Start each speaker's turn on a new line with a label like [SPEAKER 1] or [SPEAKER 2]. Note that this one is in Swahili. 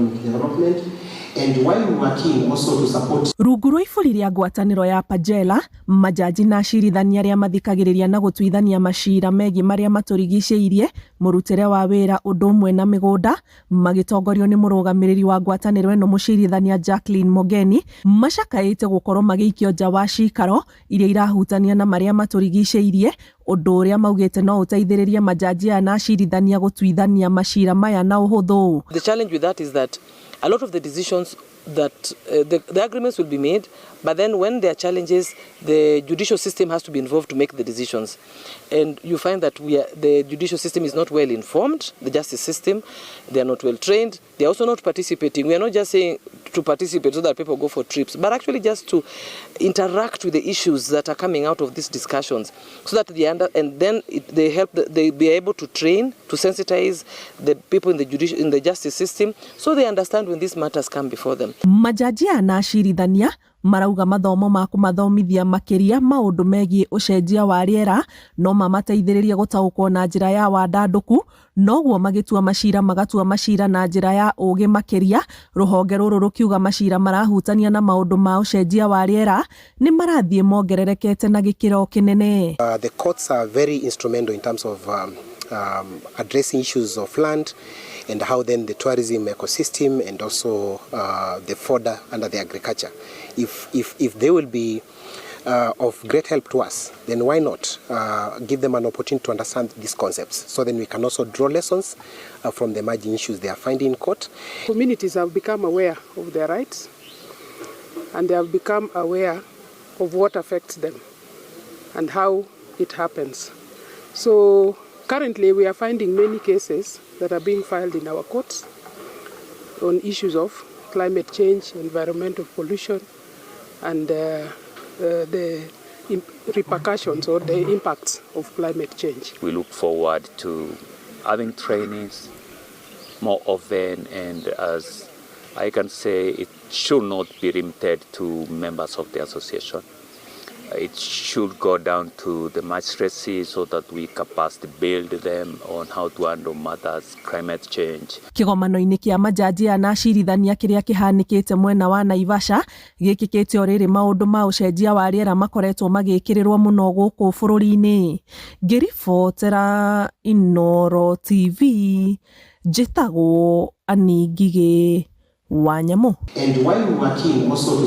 [SPEAKER 1] economic development. And while we were keen also to support
[SPEAKER 2] rungu rwa iburi rĩa ngwatanĩro ya Pajela, majaji na acirithania arĩa mathikagĩrĩria na gũtuithania macira megiĩ marĩa matũrigicĩirie, mũrutĩre wa wĩra ũndũ ũmwe na mĩgũnda, magĩtongorio nĩ mũrũgamĩrĩri wa ngwatanĩro ĩno mũcirithania Jacqueline Mogeni, macakaĩte gũkorwo magĩikio nja wa cikaro iria irahutania na marĩa matũrigicĩirie, ũndũ ũrĩa maugĩte no ũteithĩrĩrie majaji na acirithania gũtuithania macira maya na ũhũthũ.
[SPEAKER 3] The challenge with that is that a lot of the decisions that the agreements will be made, but then when there are challenges, the judicial system has to be involved to make the decisions. And you find that the judicial system is not well informed, the justice system, they are not well trained, they are also not participating. We are not just saying to participate so that people go for trips, but actually just to interact with the issues that are coming out of these discussions, so that they be able to train, to sensitize the people in the justice system, so they understand when these matters come before them.
[SPEAKER 2] Majaji na acirithania marauga mathomo ma kũmathomithia makĩria maũndũ megiĩ ũcenjia wa rĩera no mamateithĩrĩrie gũtaũkwo na njĩra ya wandandũku, noguo magĩtua macira magatua macira na njĩra ya ũgĩ makĩria. Rũhonge rũrũ rũkiuga macira marahutania na maũndũ ma ũcenjia wa rĩera nĩ marathiĩ mongererekete na gĩkĩro kĩnene.
[SPEAKER 4] The courts are very instrumental in terms of addressing issues of land and how then the tourism ecosystem and also the fodder under the agriculture. If they will be of great help to us, then why not give them an opportunity to understand these concepts, so then we can also draw lessons from the emerging issues they are finding in court.
[SPEAKER 5] Communities have become aware of their rights, and they have become aware of what affects them and how it happens. So currently we are finding many cases that are being filed in our courts on issues of climate change, environmental pollution, and the repercussions or the impacts of climate change.
[SPEAKER 6] We look forward to having trainings more often, and as I can say, it should not be limited to members of the association. It should go down to the magistracy so that we capacity build them on how to handle matters, climate change.
[SPEAKER 2] Kĩgomano-inĩ kĩa majaji na acirithania kĩrĩa kĩhanĩkĩte mwena wa Naivasha gĩkĩkĩte o rĩrĩ maũndũ ma ũcenjia wa rĩera makoretwo magĩkĩrĩrwo mũno gũkũ bũrũri-inĩ. Ngĩribotera Inooro TV, njĩtagwo Anĩ Ngigĩ wa Nyamũ.
[SPEAKER 1] and while we were keen also to